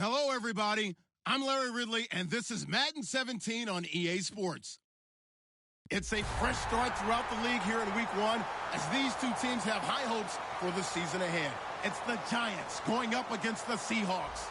Hello, everybody. I'm Larry Ridley, and this is Madden 17 on EA Sports. It's a fresh start throughout the league here in Week 1 as these two teams have high hopes for the season ahead. It's the Giants going up against the Seahawks.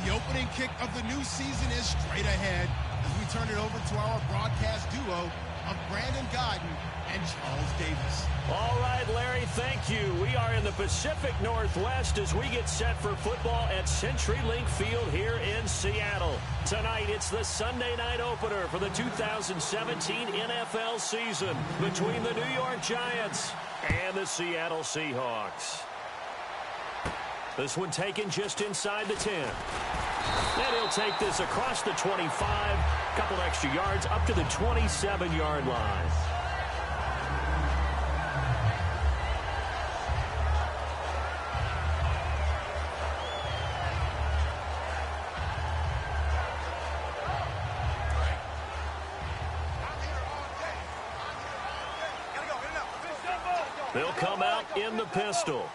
The opening kick of the new season is straight ahead as we turn it over to our broadcast duo of Brandon Godden and Charles Davis. All right, Larry, thank you. We are in the Pacific Northwest as we get set for football at CenturyLink Field here in Seattle. Tonight, it's the Sunday night opener for the 2017 NFL season between the New York Giants and the Seattle Seahawks. This one taken just inside the 10. And he'll take this across the 25, a couple extra yards up to the 27-yard line. They'll come out in the pistol.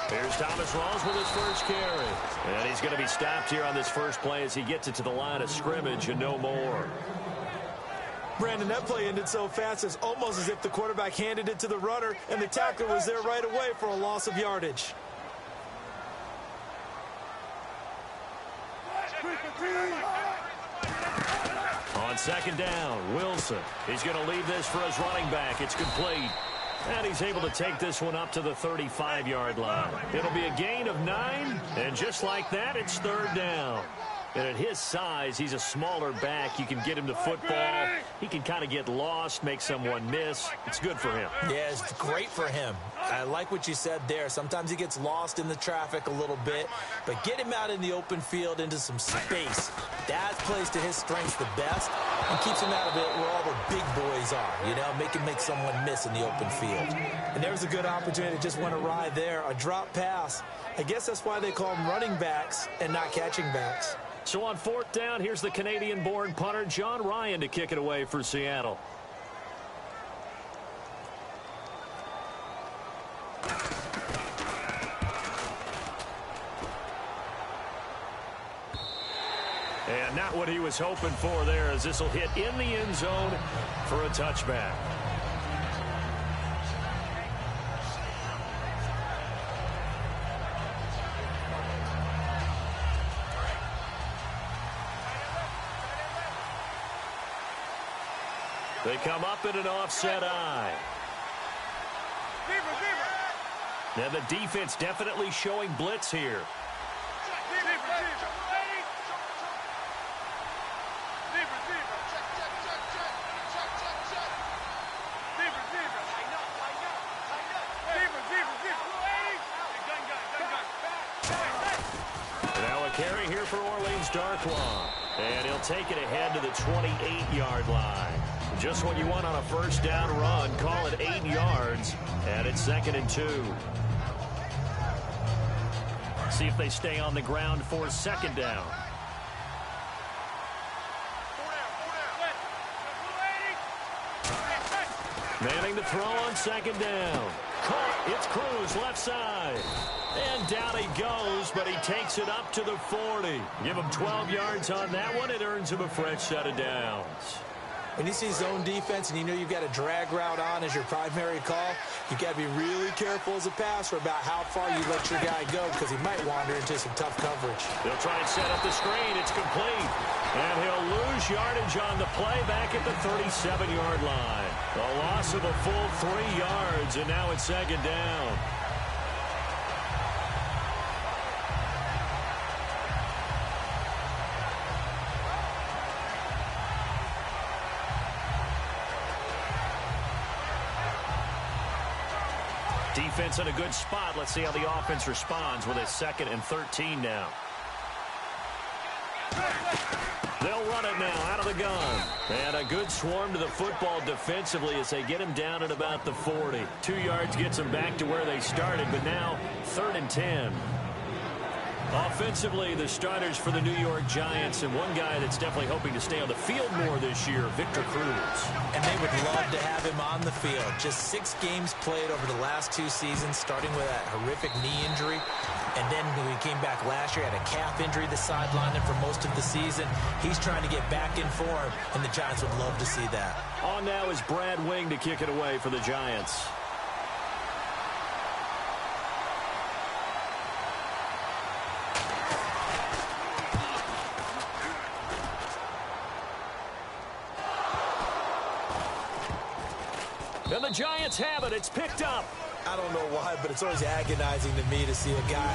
Here's Thomas Rawls with his first carry. And he's going to be stopped here on this first play as he gets it to the line of scrimmage and no more. Brandon, that play ended so fast, it's almost as if the quarterback handed it to the runner and the tackler was there right away for a loss of yardage. On second down, Wilson. He's going to leave this for his running back. It's complete. And he's able to take this one up to the 35-yard line. It'll be a gain of 9, and just like that, it's third down. And at his size, he's a smaller back. You can get him to football. He can kind of get lost, make someone miss. It's good for him. Yeah, it's great for him. I like what you said there. Sometimes he gets lost in the traffic a little bit, but get him out in the open field into some space. That plays to his strengths the best and keeps him out of it where all the big boys are, you know, make someone miss in the open field. And there's a good opportunity that just went awry there, a drop pass. I guess that's why they call them running backs and not catching backs. So on fourth down, here's the Canadian-born punter John Ryan to kick it away for Seattle. And not what he was hoping for there, as this will hit in the end zone for a touchback. They come up in an offset eye. And the defense definitely showing blitz here. Now a carry here for Orleans Darkwa. And he'll take it ahead to the 28-yard line. Just what you want on a first down run. Call it 8 yards. And it's 2nd and 2. See if they stay on the ground for 2nd down. Manning to throw on 2nd down. Caught. It's Cruz left side. And down he goes, but he takes it up to the 40. Give him 12 yards on that one. It earns him a fresh set of downs. When you see zone defense and you know you've got a drag route on as your primary call, you've got to be really careful as a passer about how far you let your guy go because he might wander into some tough coverage. They'll try and set up the screen. It's complete. And he'll lose yardage on the play back at the 37-yard line. A loss of a full 3 yards, and now it's 2nd down. Defense in a good spot. Let's see how the offense responds with a 2nd and 13 now. They'll run it now out of the gun. And a good swarm to the football defensively as they get him down at about the 40. 2 yards gets them back to where they started, but now 3rd and 10. Offensively, the starters for the New York Giants, and one guy that's definitely hoping to stay on the field more this year, Victor Cruz. And they would love to have him on the field. Just 6 games played over the last 2 seasons, starting with that horrific knee injury. And then when he came back last year, had a calf injury that sidelined him for most of the season. He's trying to get back in form, and the Giants would love to see that. On now is Brad Wing to kick it away for the Giants. And the Giants have it. It's picked up. I don't know why, but it's always agonizing to me to see a guy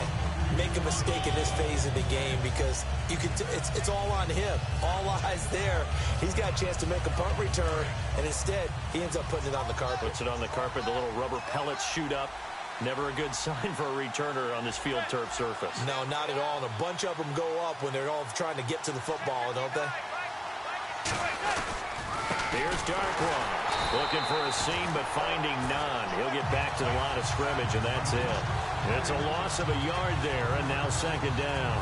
make a mistake in this phase of the game because it's all on him. All eyes there. He's got a chance to make a punt return, and instead he ends up putting it on the carpet. Puts it on the carpet. The little rubber pellets shoot up. Never a good sign for a returner on this field turf surface. No, not at all. And a bunch of them go up when they're all trying to get to the football, don't they? Here's Darkwa. Looking for a seam, but finding none. He'll get back to the line of scrimmage, and that's it. It's a loss of a yard there, and now second down.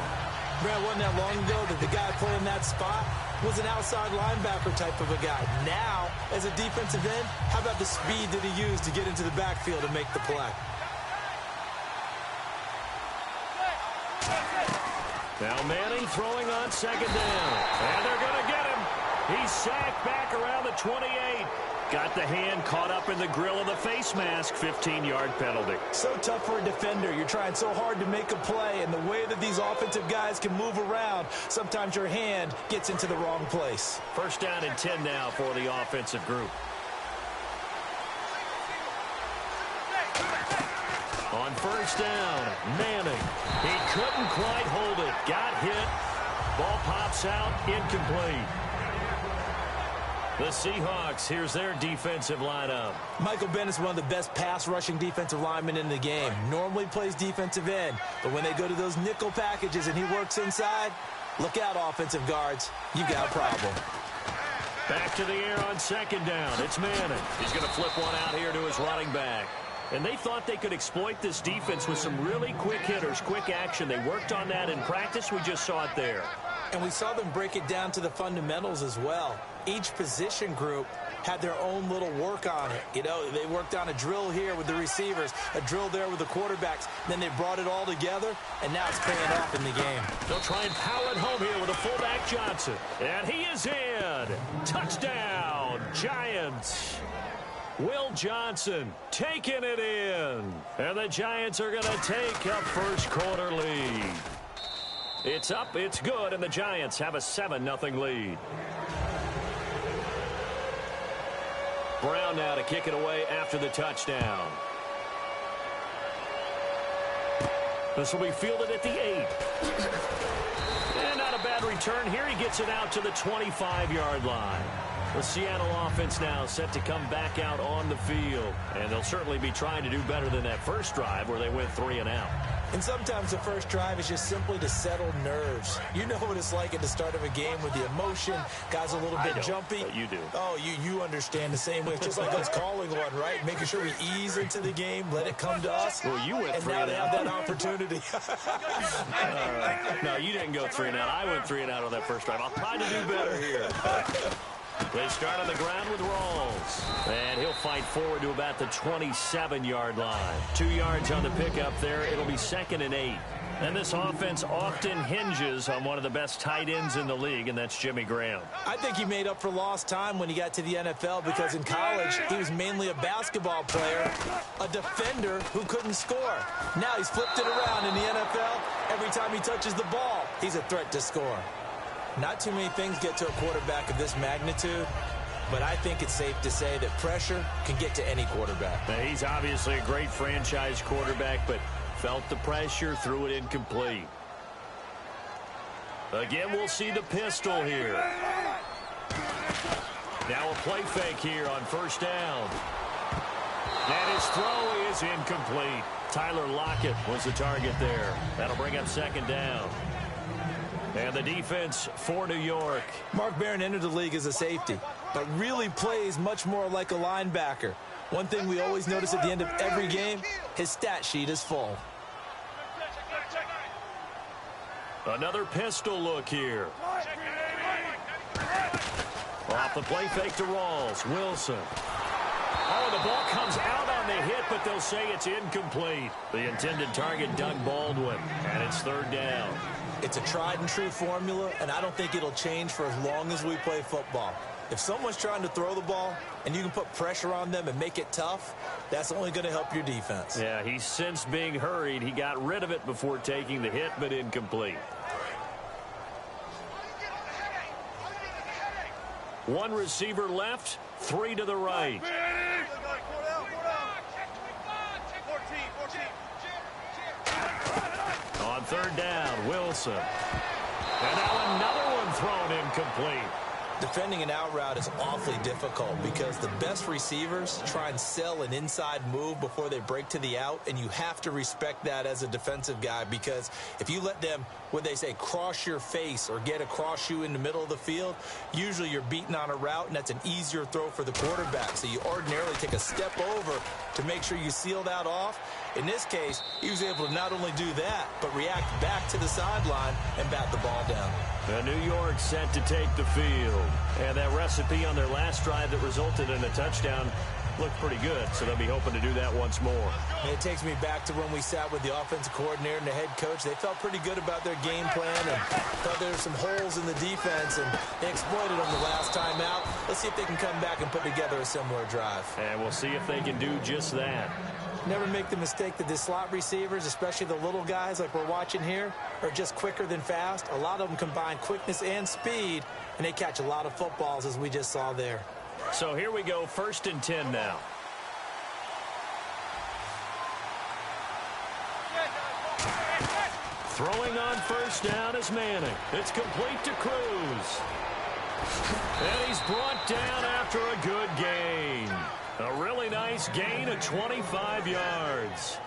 Brad, wasn't that long ago that the guy playing that spot was an outside linebacker type of a guy. Now, as a defensive end, how about the speed that he used to get into the backfield and make the play? Now Manning throwing on second down. And they're going to get him. He's sacked back around the 28. Got the hand caught up in the grill of the face mask. 15-yard penalty. So tough for a defender. You're trying so hard to make a play, and the way that these offensive guys can move around, sometimes your hand gets into the wrong place. First down and 10 now for the offensive group. On first down, Manning. He couldn't quite hold it. Got hit. Ball pops out. Incomplete. The Seahawks, here's their defensive lineup. Michael Bennett's one of the best pass-rushing defensive linemen in the game. Normally plays defensive end, but when they go to those nickel packages and he works inside, look out, offensive guards. You got a problem. Back to the air on second down. It's Manning. He's going to flip one out here to his running back. And they thought they could exploit this defense with some really quick hitters, quick action. They worked on that in practice. We just saw it there. And we saw them break it down to the fundamentals as well. Each position group had their own little work on it. You know, they worked on a drill here with the receivers, a drill there with the quarterbacks. Then they brought it all together, and now it's paying off in the game. They'll try and power it home here with a fullback Johnson. And he is in. Touchdown, Giants. Will Johnson taking it in. And the Giants are going to take a first quarter lead. It's up, it's good, and the Giants have a 7-0 lead. Brown now to kick it away after the touchdown. This will be fielded at the 8. And not a bad return here. He gets it out to the 25-yard line. The Seattle offense now set to come back out on the field. And they'll certainly be trying to do better than that first drive where they went 3 and out. And sometimes the first drive is just simply to settle nerves. You know what it's like at the start of a game with the emotion. Guys a little bit jumpy. But you do. Oh, you understand the same way. It's just like us calling one, right? Making sure we ease into the game, let it come to us. Well, you went 3 and and now out. they have that opportunity. No, you didn't go 3 and out. I went 3 and out on that first drive. I'll try to do better here. They start on the ground with Rawls. And he'll fight forward to about the 27-yard line. 2 yards on the pickup there. It'll be 2nd and 8. And this offense often hinges on one of the best tight ends in the league, and that's Jimmy Graham. I think he made up for lost time when he got to the NFL because in college, he was mainly a basketball player, a defender who couldn't score. Now he's flipped it around in the NFL. Every time he touches the ball, he's a threat to score. Not too many things get to a quarterback of this magnitude, but I think it's safe to say that pressure can get to any quarterback. Now, he's obviously a great franchise quarterback, but felt the pressure, threw it incomplete. Again, we'll see the pistol here. Now a play fake here on first down. And his throw is incomplete. Tyler Lockett was the target there. That'll bring up 2nd down. And the defense for New York. Mark Barron entered the league as a safety, but really plays much more like a linebacker. One thing we always notice at the end of every game, his stat sheet is full. Another pistol look here. Off the play fake to Rawls. Wilson. Oh, the ball comes out on the hit, but they'll say it's incomplete. The intended target, Doug Baldwin, and it's third down. It's a tried and true formula, and I don't think it'll change for as long as we play football. If someone's trying to throw the ball and you can put pressure on them and make it tough, that's only going to help your defense. Yeah, he sensed being hurried. He got rid of it before taking the hit, but incomplete. One receiver left, three to the right. On third down, Wilson. And now another one thrown incomplete. Defending an out route is awfully difficult because the best receivers try and sell an inside move before they break to the out, and you have to respect that as a defensive guy, because if you let them, what they say, cross your face or get across you in the middle of the field, usually you're beaten on a route, and that's an easier throw for the quarterback. So you ordinarily take a step over to make sure you seal that off. In this case, he was able to not only do that, but react back to the sideline and bat the ball down. New York set to take the field. And that recipe on their last drive that resulted in a touchdown looked pretty good, so they'll be hoping to do that once more. It takes me back to when we sat with the offensive coordinator and the head coach. They felt pretty good about their game plan and thought there were some holes in the defense, and they exploited them the last time out. Let's see if they can come back and put together a similar drive. And we'll see if they can do just that. Never make the mistake that the slot receivers, especially the little guys like we're watching here, are just quicker than fast. A lot of them combine quickness and speed, and they catch a lot of footballs, as we just saw there. So here we go, 1st and 10 now. Throwing on first down is Manning. It's complete to Cruz. And he's brought down after a good gain. A really nice gain of 25 yards.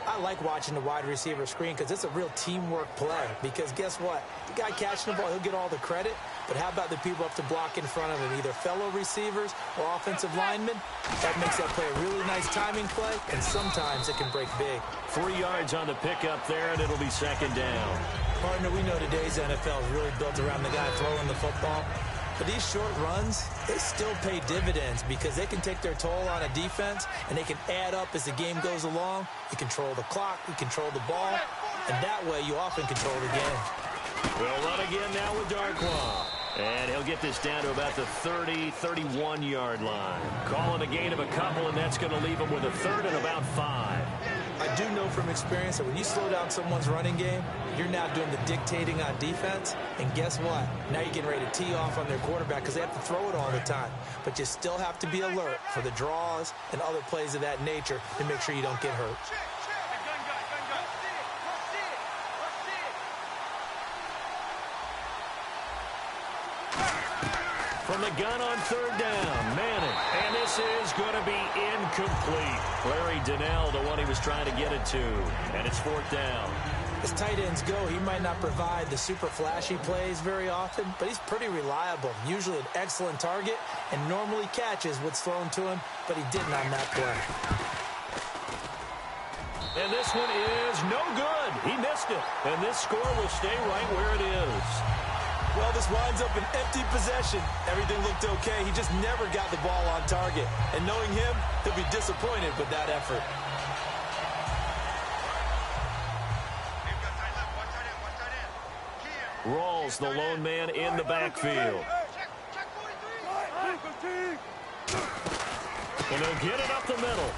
I like watching the wide receiver screen because it's a real teamwork play. Because guess what? The guy catching the ball, he'll get all the credit. But how about the people up to block in front of him, either fellow receivers or offensive linemen? That makes that play a really nice timing play, and sometimes it can break big. 3 yards on the pickup there, and it'll be second down. Partner, we know today's NFL is really built around the guy throwing the football. But these short runs, they still pay dividends because they can take their toll on a defense, and they can add up as the game goes along. You control the clock, you control the ball, and that way you often control the game. We'll run again now with Darkwa. And he'll get this down to about the 30, 31-yard line. Calling a gain of a couple, and that's going to leave him with a third and about 5. I do know from experience that when you slow down someone's running game, you're now doing the dictating on defense. And guess what? Now you're getting ready to tee off on their quarterback because they have to throw it all the time. But you still have to be alert for the draws and other plays of that nature to make sure you don't get hurt. From the gun on third down, Manning. And this is going to be incomplete. Larry Donnell, the one he was trying to get it to. And it's 4th down. As tight ends go, he might not provide the super flashy plays very often, but he's pretty reliable. Usually an excellent target and normally catches what's thrown to him, but he didn't on that play. And this one is no good. He missed it. And this score will stay right where it is. Well, this winds up an empty possession. Everything looked okay. He just never got the ball on target. And knowing him, he'll be disappointed with that effort. Rawls, the lone man in the backfield. And they'll get it up the middle.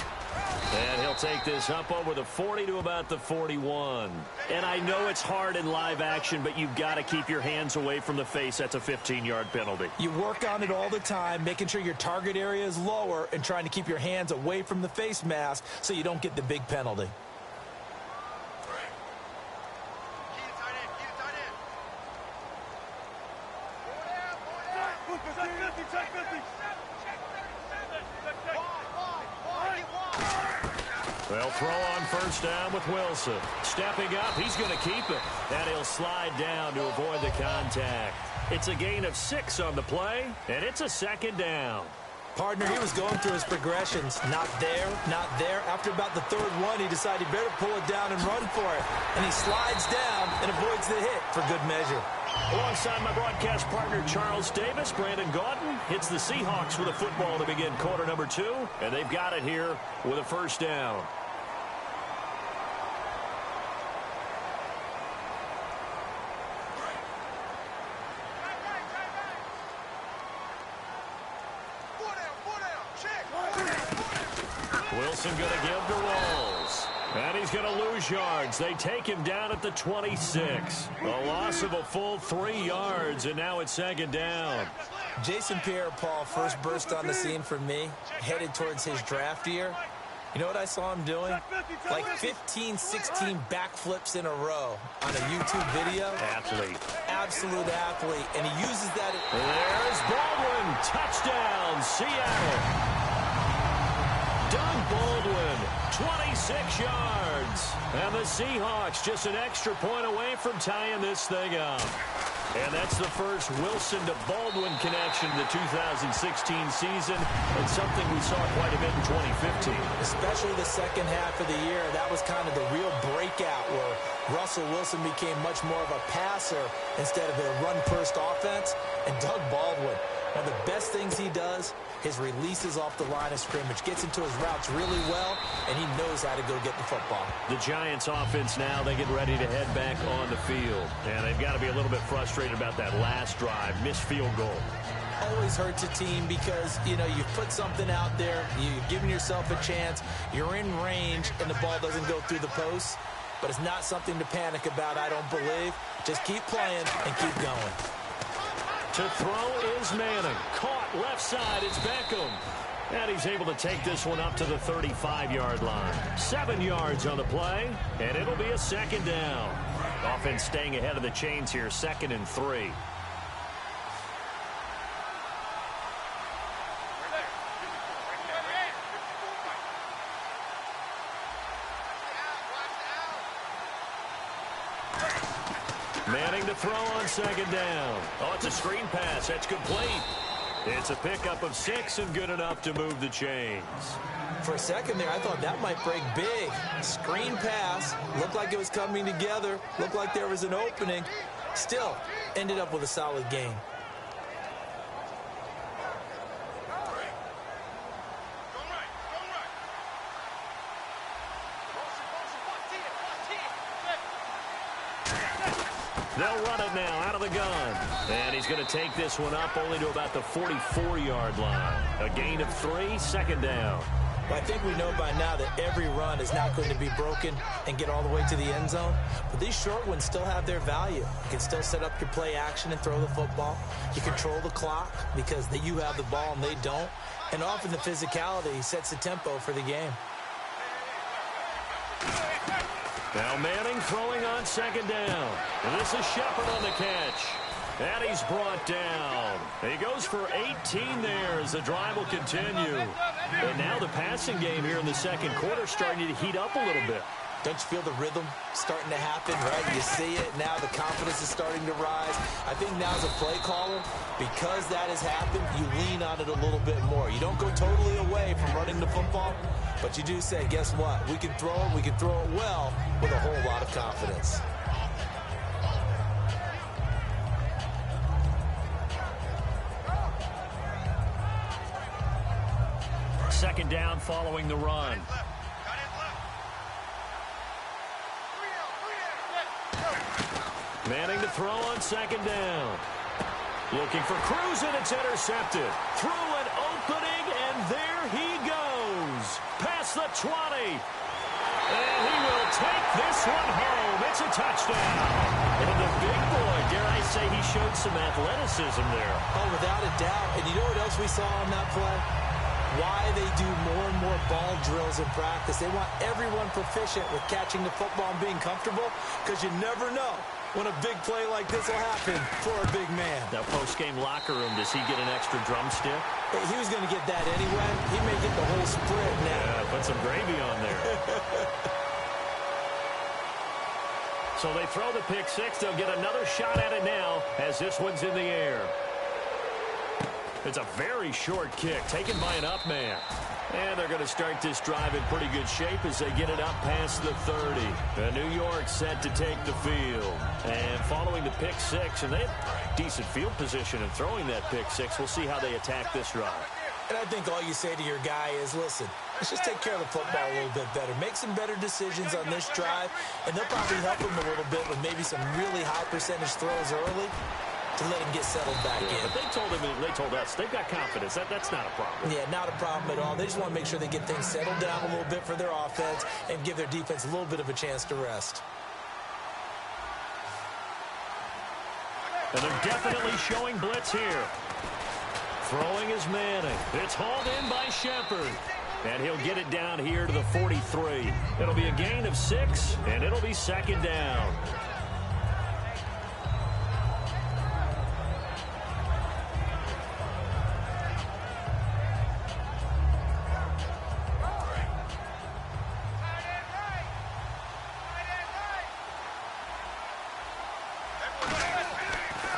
And he'll take this up over the 40 to about the 41. And I know it's hard in live action, but you've got to keep your hands away from the face. That's a 15-yard penalty. You work on it all the time, making sure your target area is lower and trying to keep your hands away from the face mask so you don't get the big penalty. They'll throw on first down with Wilson. Stepping up, he's going to keep it. And he'll slide down to avoid the contact. It's a gain of 6 on the play, and it's a second down. Partner, he was going through his progressions. Not there, not there. After about the third one, he decided he better pull it down and run for it. And he slides down and avoids the hit for good measure. Alongside my broadcast partner, Charles Davis, Brandon Gaudin hits the Seahawks with a football to begin quarter number 2. And they've got it here with a first down. Wilson going to give to Rolls. And he's going to lose yards. They take him down at the 26. A loss of a full 3 yards, and now it's second down. Jason Pierre-Paul first burst on the scene for me, headed towards his draft year. You know what I saw him doing? Like 15, 16 backflips in a row on a YouTube video. Athlete. Absolute athlete. And he uses that. There's Baldwin. Touchdown, Seattle. Doug Baldwin, 26 yards. And the Seahawks just an extra point away from tying this thing up. And that's the first Wilson to Baldwin connection in the 2016 season. And something we saw quite a bit in 2015. Especially the second half of the year. That was kind of the real breakout where Russell Wilson became much more of a passer instead of a run-first offense. And Doug Baldwin, one of the best things he does, his releases off the line of scrimmage, gets into his routes really well, and he knows how to go get the football. The Giants offense now, they get ready to head back on the field. And they've got to be a little bit frustrated about that last drive, missed field goal. Always hurts a team because, you know, you put something out there, you've given yourself a chance, you're in range, and the ball doesn't go through the post. But it's not something to panic about, I don't believe. Just keep playing and keep going. To throw is Manning. Caught left side. It's Beckham. And he's able to take this one up to the 35-yard line. 7 yards on the play, and it'll be a second down. Offense staying ahead of the chains here, 2nd and 3. Manning to throw on second down. Oh, it's a screen pass. That's complete. It's a pickup of 6 and good enough to move the chains. For a second there, I thought that might break big. Screen pass. Looked like it was coming together. Looked like there was an opening. Still, ended up with a solid game. They'll run it now out of the gun. And he's going to take this one up only to about the 44-yard line. A gain of 3, second down. Well, I think we know by now that every run is not going to be broken and get all the way to the end zone. But these short ones still have their value. You can still set up your play action and throw the football. You control the clock because you have the ball and they don't. And often the physicality sets the tempo for the game. Now Manning throwing on second down. And this is Shepard on the catch. And he's brought down. He goes for 18 there as the drive will continue. And now the passing game here in the second quarter starting to heat up a little bit. Don't you feel the rhythm starting to happen, right? You see it. Now the confidence is starting to rise. I think now as a play caller, because that has happened, you lean on it a little bit more. You don't go totally away from running the football, but you do say, guess what? We can throw it well with a whole lot of confidence. Second down following the run. Manning to throw on second down. Looking for Cruz, and it's intercepted. Through an opening, and there he goes. Past the 20. And he will take this one home. It's a touchdown. And the big boy, dare I say, he showed some athleticism there. Oh, without a doubt. And you know what else we saw on that play? Why they do more and more ball drills in practice. They want everyone proficient with catching the football and being comfortable, because you never know when a big play like this will happen for a big man. Now, post-game locker room, does he get an extra drumstick? He was going to get that anyway. He may get the whole spread now. Yeah, put some gravy on there. So they throw the pick six. They'll get another shot at it now as this one's in the air. It's a very short kick taken by an up man. And they're going to start this drive in pretty good shape as they get it up past the 30. New York set to take the field. And following the pick six, and they have decent field position in throwing that pick six. We'll see how they attack this drive. And I think all you say to your guy is, listen, let's just take care of the football a little bit better. Make some better decisions on this drive, and they'll probably help him a little bit with maybe some really high percentage throws early to let him get settled back in. But they told us they've got confidence. That's not a problem. Yeah, not a problem at all. They just want to make sure they get things settled down a little bit for their offense and give their defense a little bit of a chance to rest. And they're definitely showing blitz here. Throwing is Manning. It's hauled in by Shepard. And he'll get it down here to the 43. It'll be a gain of 6, and it'll be second down.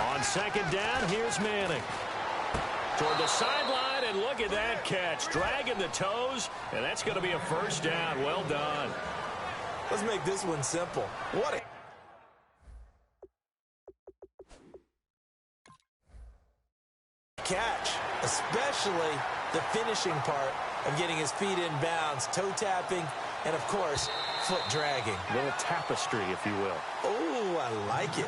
On second down, here's Manning. Toward the sideline, and look at that catch. Dragging the toes, and that's going to be a first down. Well done. Let's make this one simple. What a catch, especially the finishing part of getting his feet in bounds, toe tapping, and, of course, foot dragging. A little tapestry, if you will. Oh, I like it.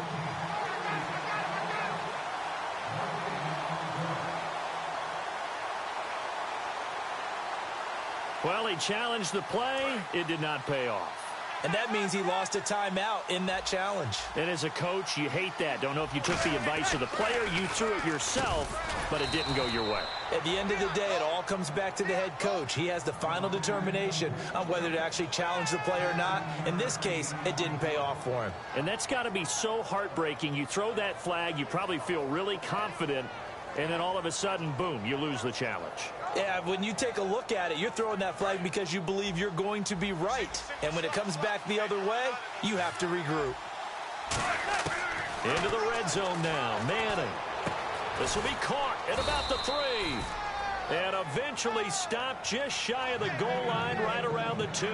Well, he challenged the play. It did not pay off. And that means he lost a timeout in that challenge. And as a coach, you hate that. Don't know if you took the advice of the player. You threw it yourself, but it didn't go your way. At the end of the day, it all comes back to the head coach. He has the final determination on whether to actually challenge the play or not. In this case, it didn't pay off for him. And that's got to be so heartbreaking. You throw that flag, you probably feel really confident, and then all of a sudden, boom, you lose the challenge. Yeah, when you take a look at it, you're throwing that flag because you believe you're going to be right. And when it comes back the other way, you have to regroup. Into the red zone now. Manning. This will be caught at about the 3. And eventually stopped just shy of the goal line right around the 2.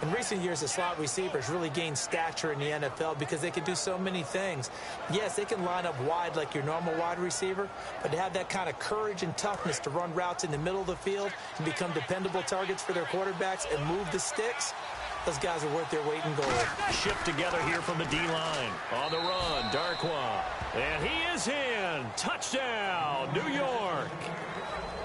In recent years, the slot receivers really gained stature in the NFL because they can do so many things. Yes, they can line up wide like your normal wide receiver, but to have that kind of courage and toughness to run routes in the middle of the field and become dependable targets for their quarterbacks and move the sticks, those guys are worth their weight in gold. Shift together here from the D-line. On the run, Darkwa. And he is in. Touchdown, New York.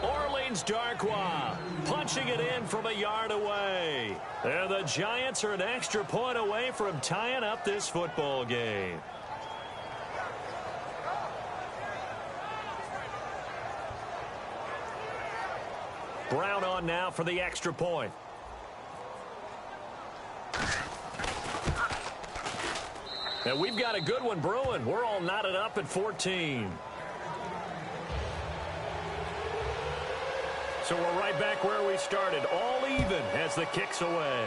Orleans Darkwa punching it in from a yard away. And the Giants are an extra point away from tying up this football game. Brown on now for the extra point. And we've got a good one brewing. We're all knotted up at 14. So we're right back where we started, all even as the kick's away.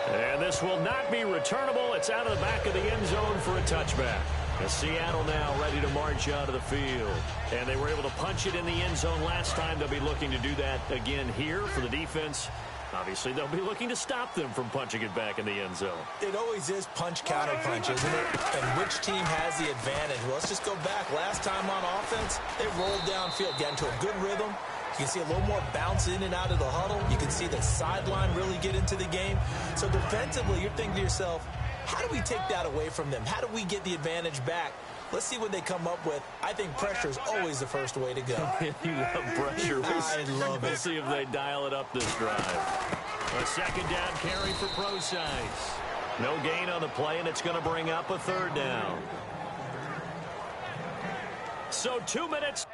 And this will not be returnable. It's out of the back of the end zone for a touchback. And Seattle now ready to march out of the field. And they were able to punch it in the end zone last time. They'll be looking to do that again here for the defense. Obviously, they'll be looking to stop them from punching it back in the end zone. It always is punch-counter-punch, isn't it? And which team has the advantage? Well, let's just go back. Last time on offense, they rolled downfield, got into a good rhythm. You can see a little more bounce in and out of the huddle. You can see the sideline really get into the game. So defensively, you're thinking to yourself, how do we take that away from them? How do we get the advantage back? Let's see what they come up with. I think pressure is always the first way to go. You love pressure. I love it. We'll see if they dial it up this drive. A second down carry for Procise. No gain on the play, and it's going to bring up a third down. So 2 minutes.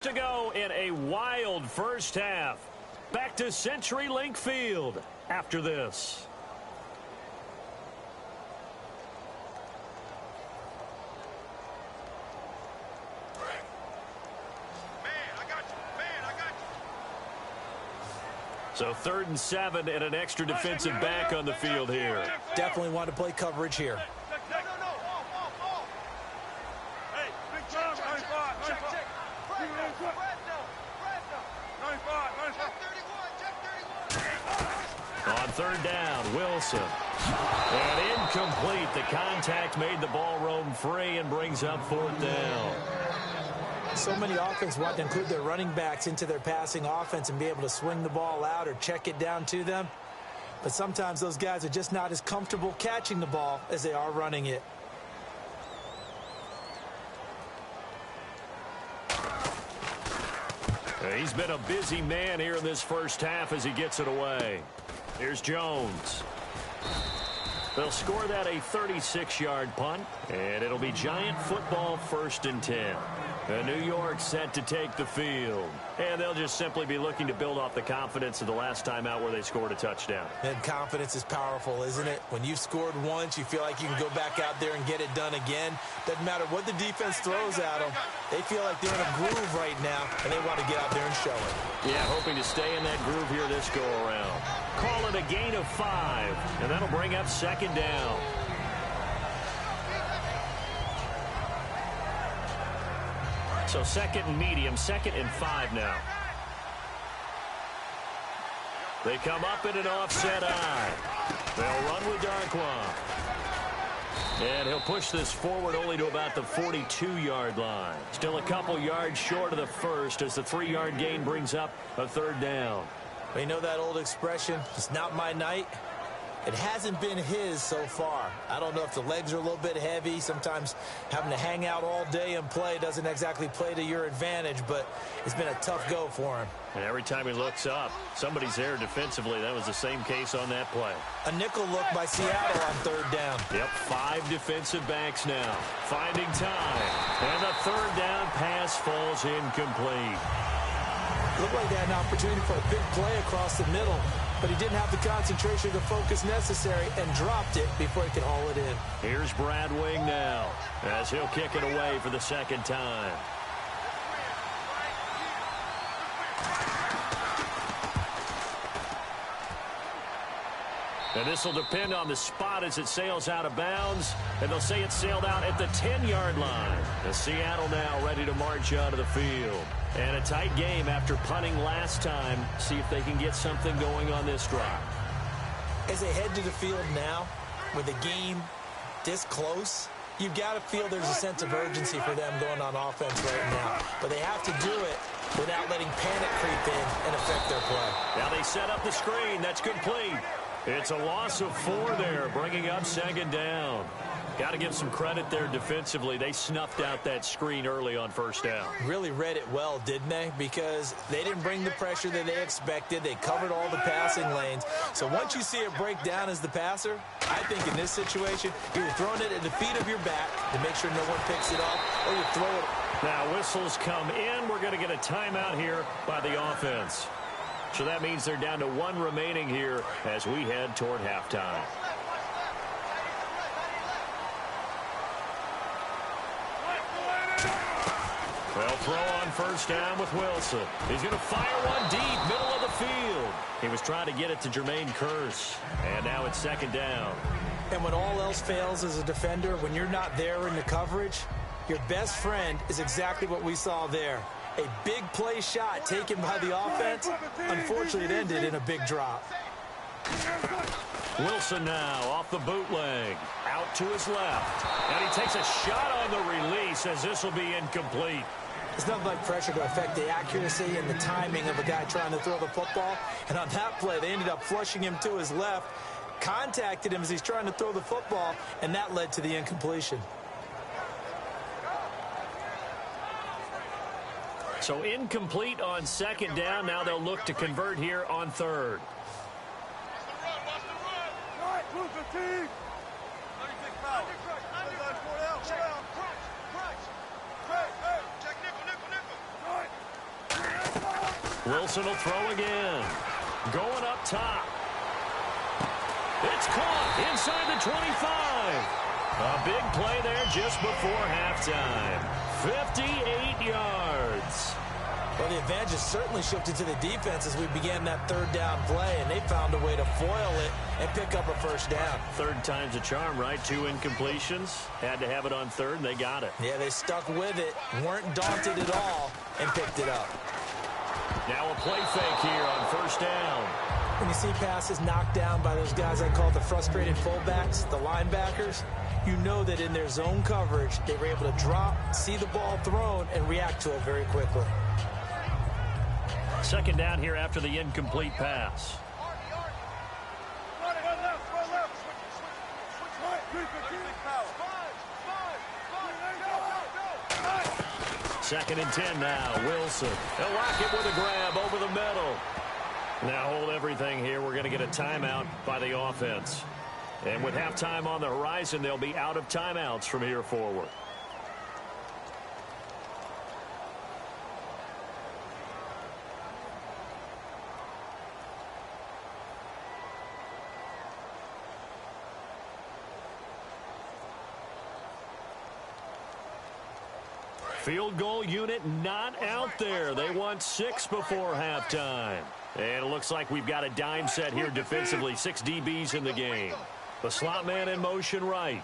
To go in a wild first half. Back to CenturyLink Field after this. So 3rd and 7 and an extra defensive back on the field here. Definitely want to play coverage here. On 3rd down, Wilson. And incomplete. The contact made the ball roam free and brings up 4th down. So many offenses want to include their running backs into their passing offense and be able to swing the ball out or check it down to them. But sometimes those guys are just not as comfortable catching the ball as they are running it. He's been a busy man here in this first half as he gets it away. Here's Jones. They'll score that a 36-yard punt, and it'll be Giant football 1st and 10. New York set to take the field, and they'll just simply be looking to build off the confidence of the last time out where they scored a touchdown. And confidence is powerful, isn't it? When you've scored once, you feel like you can go back out there and get it done again. Doesn't matter what the defense throws at them. They feel like they're in a groove right now, and they want to get out there and show it. Yeah, hoping to stay in that groove here this go-around. Call it a gain of 5, and that'll bring up 2nd down. So 2nd and medium, 2nd and 5 now. They come up in an offset eye. They'll run with Darkwa. And he'll push this forward only to about the 42-yard line. Still a couple yards short of the first as the 3-yard gain brings up a 3rd down. You know that old expression, it's not my night? It hasn't been his so far. I don't know if the legs are a little bit heavy. Sometimes having to hang out all day and play doesn't exactly play to your advantage, but it's been a tough go for him. And every time he looks up, somebody's there defensively. That was the same case on that play. A nickel look by Seattle on 3rd down. Yep, 5 defensive backs now. Finding time. And the 3rd down pass falls incomplete. Looked like they had an opportunity for a big play across the middle, but he didn't have the concentration, the focus necessary, and dropped it before he could haul it in. Here's Brad Wing now as he'll kick it away for the 2nd time. And this will depend on the spot as it sails out of bounds. And they'll say it sailed out at the 10-yard line. And Seattle now ready to march out of the field. And a tight game after punting last time. See if they can get something going on this drive. As they head to the field now, with the game this close, you've got to feel there's a sense of urgency for them going on offense right now. But they have to do it without letting panic creep in and affect their play. Now they set up the screen. That's complete. It's a loss of 4 there, bringing up 2nd down. Got to give some credit there defensively. They snuffed out that screen early on 1st down. Really read it well, didn't they? Because they didn't bring the pressure that they expected. They covered all the passing lanes. So once you see it break down as the passer, I think in this situation, you're throwing it at the feet of your back to make sure no one picks it off, or you throw it. Now whistles come in. We're going to get a timeout here by the offense. So that means they're down to 1 remaining here as we head toward halftime. They'll throw on 1st down with Wilson. He's going to fire one deep, middle of the field. He was trying to get it to Jermaine Kearse. And now it's 2nd down. And when all else fails as a defender, when you're not there in the coverage, your best friend is exactly what we saw there. A big play shot taken by the offense. Unfortunately, it ended in a big drop. Wilson now off the bootleg. Out to his left. And he takes a shot on the release as this will be incomplete. It's nothing like pressure to affect the accuracy and the timing of a guy trying to throw the football. And on that play, they ended up flushing him to his left, contacted him as he's trying to throw the football, and that led to the incompletion. So incomplete on 2nd down. Now they'll look to convert here on 3rd. Wilson will throw again. Going up top. It's caught inside the 25. A big play there just before halftime. 58 yards. Well, the advantage has certainly shifted to the defense as we began that third down play, and they found a way to foil it and pick up a first down. Third time's a charm, right? 2 incompletions. Had to have it on third, and they got it. Yeah, they stuck with it, weren't daunted at all, and picked it up. Now a play fake here on first down. When you see passes knocked down by those guys I call the frustrated fullbacks, the linebackers, you know that in their zone coverage, they were able to drop, see the ball thrown, and react to it very quickly. Second down here after the incomplete pass. Second and 10 now. Wilson. They'll lock it with a grab over the middle. Now hold everything here. We're going to get a timeout by the offense. And with halftime on the horizon, they'll be out of timeouts from here forward. Field goal unit not out there. They want 6 before halftime. And it looks like we've got a dime set here defensively. 6 DBs in the game. The slot man in motion right.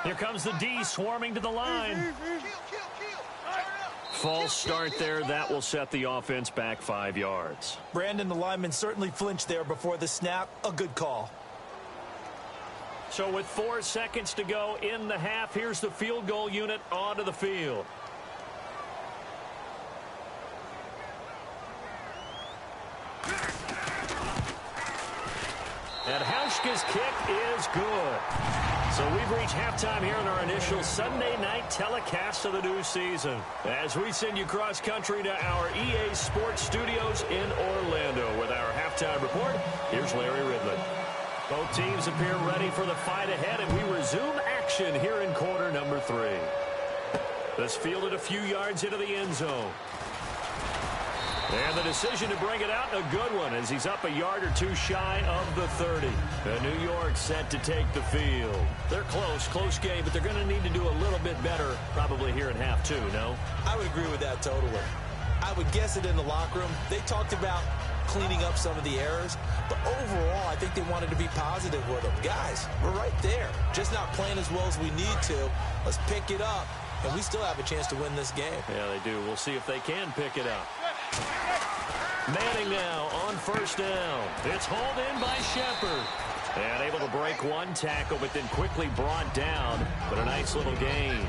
Here comes the D swarming to the line. False start there. That will set the offense back 5 yards. Brandon, the lineman certainly flinched there before the snap. A good call. So with 4 seconds to go in the half, here's the field goal unit onto the field. And Hauschka's kick is good. So we've reached halftime here in our initial Sunday night telecast of the new season. As we send you cross-country to our EA Sports Studios in Orlando with our halftime report, here's Larry Ridley. Both teams appear ready for the fight ahead, and we resume action here in quarter number 3. This fielded a few yards into the end zone. And the decision to bring it out, a good one, as he's up a yard or 2 shy of the 30. And New York set to take the field. They're close game, but they're going to need to do a little bit better probably here in half 2, no? I would agree with that totally. I would guess it in the locker room. They talked about cleaning up some of the errors, but overall, I think they wanted to be positive with them. Guys, we're right there. Just not playing as well as we need to. Let's pick it up, and we still have a chance to win this game. Yeah, they do. We'll see if they can pick it up. Manning now on first down. It's hauled in by Shepard. And able to break 1 tackle, but then quickly brought down. But a nice little gain.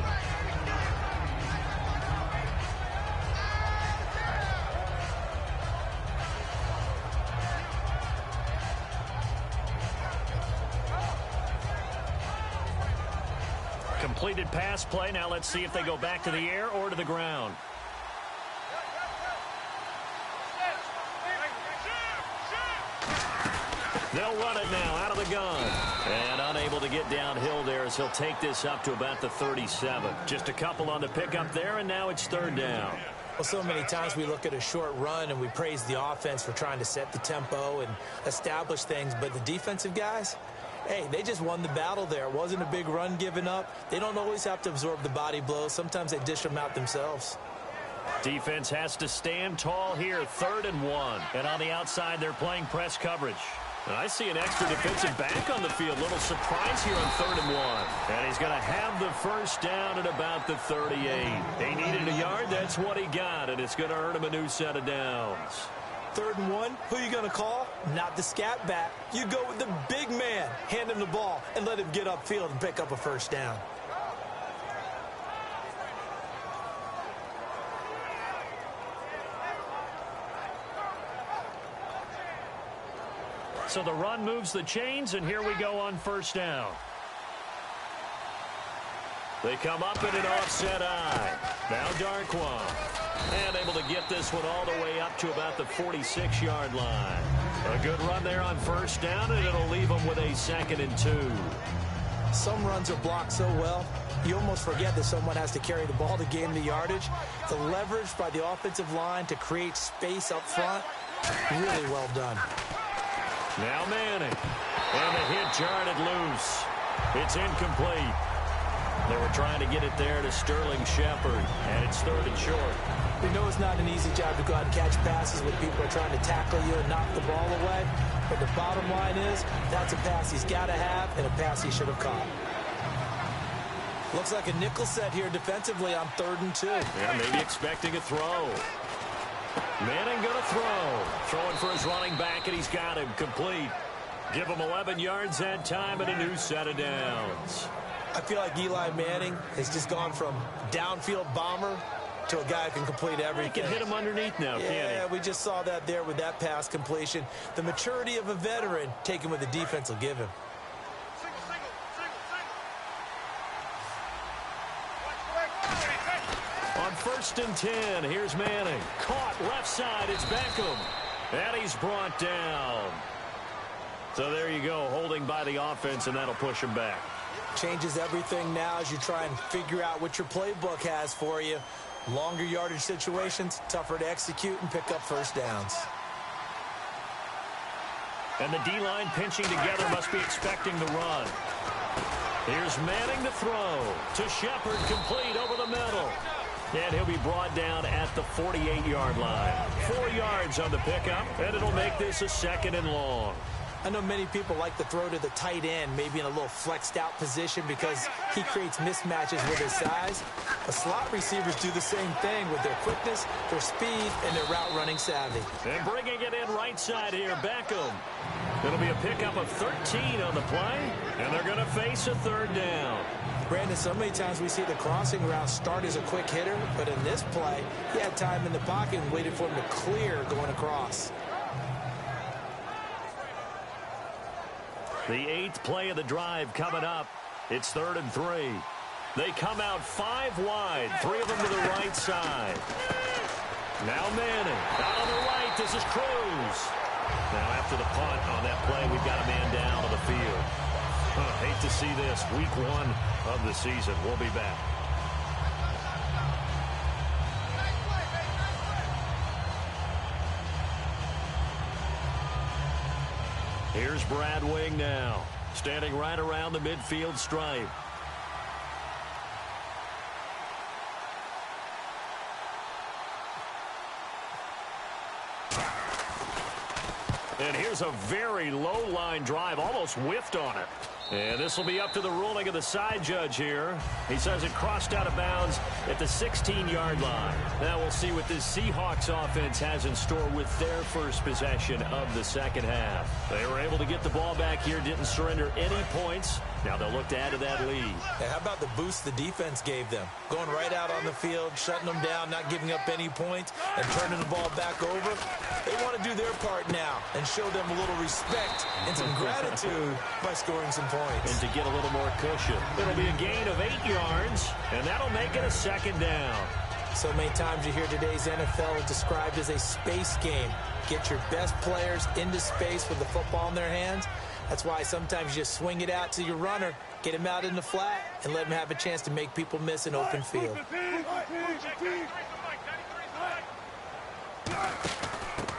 Completed pass play. Now let's see if they go back to the air or to the ground. They'll run it now out of the gun. And unable to get downhill there as he'll take this up to about the 37. Just a couple on the pickup there, and now it's third down. Well, so many times we look at a short run and we praise the offense for trying to set the tempo and establish things. But the defensive guys, hey, they just won the battle there. It wasn't a big run given up. They don't always have to absorb the body blows. Sometimes they dish them out themselves. Defense has to stand tall here, 3rd and 1. And on the outside, they're playing press coverage. And I see an extra defensive back on the field. Little surprise here on 3rd and 1. And he's going to have the first down at about the 38. He needed a yard. That's what he got. And it's going to earn him a new set of downs. 3rd and 1, who are you going to call? Not the scat back. You go with the big man. Hand him the ball and let him get upfield and pick up a first down. So the run moves the chains, and here we go on first down. They come up in an offset eye. Now Darkwa. And able to get this one all the way up to about the 46-yard line. A good run there on first down, and it'll leave them with a 2nd and 2. Some runs are blocked so well, you almost forget that someone has to carry the ball to gain the yardage. The leverage by the offensive line to create space up front, really well done. Now Manning. And the hit jarred it loose. It's incomplete. They were trying to get it there to Sterling Shepard, and it's 3rd and short. We know it's not an easy job to go out and catch passes when people are trying to tackle you and knock the ball away. But the bottom line is, that's a pass he's got to have and a pass he should have caught. Looks like a nickel set here defensively on 3rd and 2. Yeah, maybe expecting a throw. Manning going to throw. Throwing for his running back, and he's got him complete. Give him 11 yards that time and a new set of downs. I feel like Eli Manning has just gone from downfield bomber to a guy who can complete everything. He can hit him underneath now, can't he? Yeah, we just saw that there with that pass completion. The maturity of a veteran taking what the defense will give him. On 1st and 10, here's Manning. Caught left side, it's Beckham. And he's brought down. So there you go, holding by the offense, and that'll push him back. Changes everything now as you try and figure out what your playbook has for you. Longer yardage situations, tougher to execute and pick up first downs. And the D-line pinching together must be expecting the run. Here's Manning to throw. To Shepard, complete over the middle. And he'll be brought down at the 48-yard line. 4 yards on the pickup, and it'll make this a 2nd and long. I know many people like to throw to the tight end, maybe in a little flexed out position because he creates mismatches with his size. But slot receivers do the same thing with their quickness, their speed, and their route running savvy. And bringing it in right side here, Beckham. It'll be a pickup of 13 on the play, and they're going to face a 3rd down. Brandon, so many times we see the crossing route start as a quick hitter, but in this play, he had time in the pocket and waited for him to clear going across. The 8th play of the drive coming up. It's 3rd and 3. They come out 5 wide, 3 of them to the right side. Now Manning, out on the right, this is Cruz. Now after the punt on that play, we've got a man down on the field. Hate to see this, week 1 of the season. We'll be back. Here's Brad Wing now, standing right around the midfield stripe. And here's a very low line drive, almost whiffed on it. And this will be up to the ruling of the side judge here. He says it crossed out of bounds at the 16-yard line. Now we'll see what this Seahawks offense has in store with their first possession of the second half. They were able to get the ball back here, didn't surrender any points. Now they'll look to add to that lead. Hey, how about the boost the defense gave them? Going right out on the field, shutting them down, not giving up any points, and turning the ball back over. They want to do their part now and show them a little respect and some gratitude by scoring some points. And to get a little more cushion. It'll be a gain of 8 yards, and that'll make it a 2nd down. So many times you hear today's NFL described as a space game. Get your best players into space with the football in their hands. That's why sometimes you just swing it out to your runner, get him out in the flat, and let him have a chance to make people miss an open field.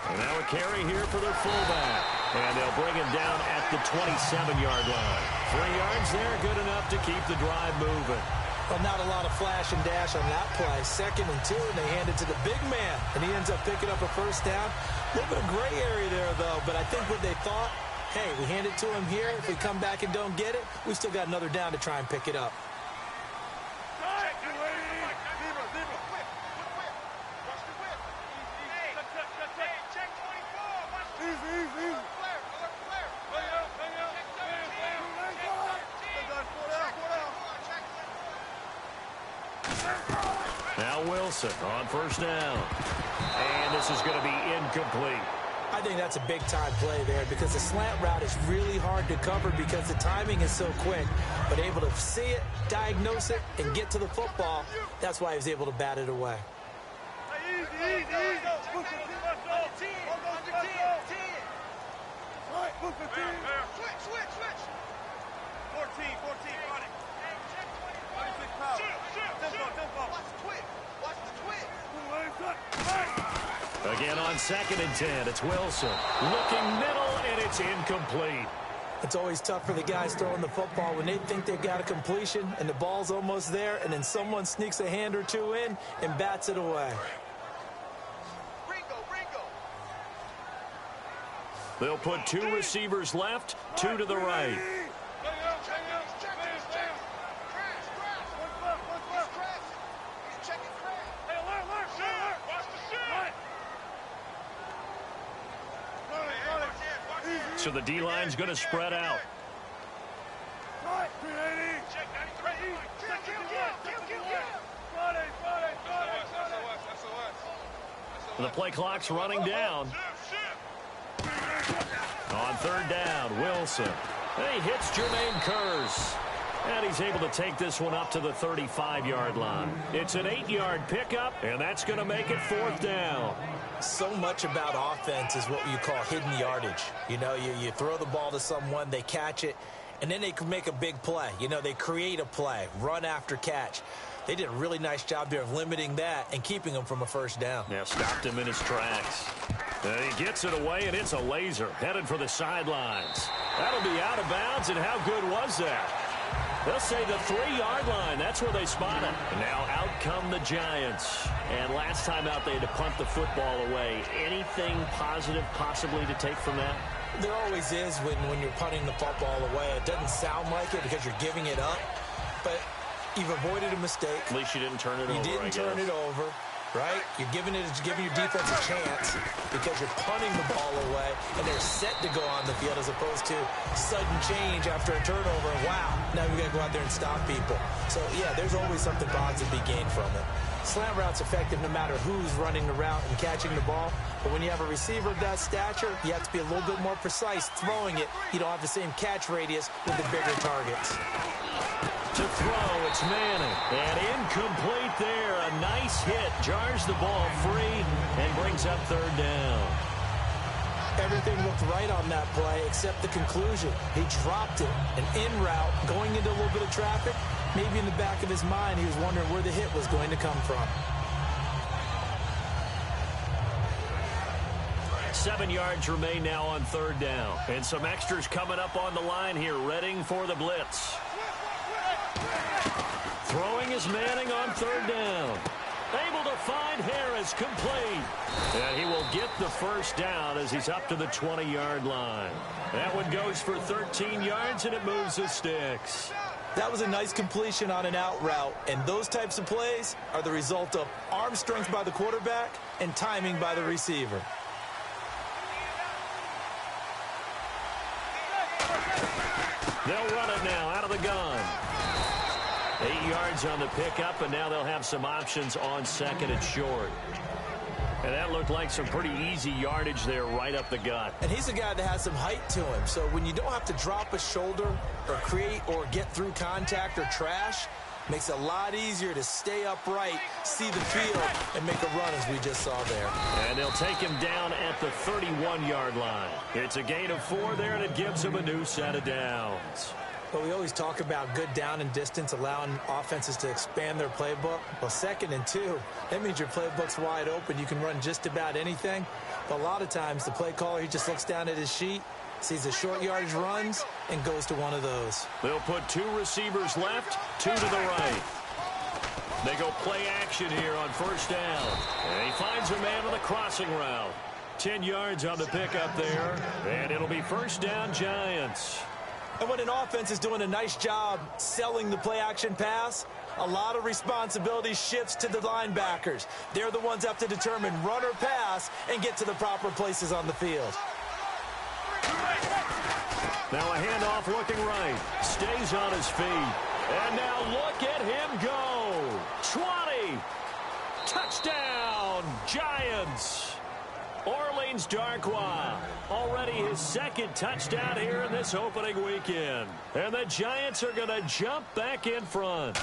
And now a carry here for their fullback. And they'll bring him down at the 27-yard line. 3 yards there, good enough to keep the drive moving. Well, not a lot of flash and dash on that play. 2nd and 2, and they hand it to the big man, and he ends up picking up a first down. A little bit of gray area there, though, but I think what they thought, hey, we hand it to him here. If we come back and don't get it, we still got another down to try and pick it up. Now Wilson on first down. And this is going to be incomplete. I think that's a big-time play there because the slant route is really hard to cover because the timing is so quick. But able to see it, diagnose it, and get to the football, that's why he was able to bat it away. Switch. 14, buddy. 26 pounds. Tempo. Watch the twitch. Again on 2nd and 10, it's Wilson. Looking middle, and it's incomplete. It's always tough for the guys throwing the football when they think they've got a completion and the ball's almost there, and then someone sneaks a hand or two in and bats it away. They'll put 2 receivers left, 2 to the right. So the D-line's going to spread out. The play clock's running down. On 3rd down, Wilson. And he hits Jermaine Kearse. And he's able to take this one up to the 35-yard line. It's an 8-yard pickup, and that's going to make it 4th down. So much about offense is what you call hidden yardage. You know, you throw the ball to someone, they catch it, and then they can make a big play. You know, they create a play, run after catch. They did a really nice job there of limiting that and keeping him from a 1st down. Yeah, stopped him in his tracks. He gets it away, and it's a laser headed for the sidelines. That'll be out of bounds, and how good was that? They'll say the 3-yard line. That's where they spot it. And now out come the Giants. And last time out, they had to punt the football away. Anything positive possibly to take from that? There always is when you're punting the football away. It doesn't sound like it because you're giving it up, but you've avoided a mistake. At least you didn't turn it over, You didn't turn it over, right? You're giving your defense a chance because you're punting the ball away, and they're set to go on the field as opposed to sudden change after a turnover. And wow, now we've got to go out there and stop people. So, yeah, there's always something positive to be gained from it. Slant route's effective no matter who's running the route and catching the ball. But when you have a receiver of that stature, you have to be a little bit more precise throwing it. You don't have the same catch radius with the bigger targets. To throw, it's Manning. And incomplete there. A nice hit. Jars the ball free and brings up 3rd down. Everything looked right on that play except the conclusion. He dropped it. An in route, going into a little bit of traffic. Maybe in the back of his mind, he was wondering where the hit was going to come from. 7 yards remain now on 3rd down. And some extras coming up on the line here, readying for the blitz. Throwing is Manning on 3rd down. Able to find Harris, complete. And he will get the 1st down as he's up to the 20-yard line. That one goes for 13 yards, and it moves the sticks. That was a nice completion on an out route, and those types of plays are the result of arm strength by the quarterback and timing by the receiver. They'll run it now out of the gun. 8 yards on the pickup, and now they'll have some options on 2nd and short. And that looked like some pretty easy yardage there right up the gut. And he's a guy that has some height to him. So when you don't have to drop a shoulder or create or get through contact or trash, makes it a lot easier to stay upright, see the field, and make a run as we just saw there. And they'll take him down at the 31-yard line. It's a gain of 4 there, and it gives him a new set of downs. But we always talk about good down and distance, allowing offenses to expand their playbook. Well, 2nd and 2, that means your playbook's wide open. You can run just about anything. But a lot of times, the play caller, he just looks down at his sheet, sees the short yardage runs, and goes to one of those. They'll put 2 receivers left, 2 to the right. They go play action here on 1st down. And he finds a man on the crossing route. 10 yards on the pickup there. And it'll be 1st down, Giants. And when an offense is doing a nice job selling the play-action pass, a lot of responsibility shifts to the linebackers. They're the ones that have to determine run or pass and get to the proper places on the field. Now a handoff looking right. Stays on his feet. And now look at him go. 20. Touchdown, Giants. Orleans Darkwa, already his 2nd touchdown here in this opening weekend. And the Giants are going to jump back in front.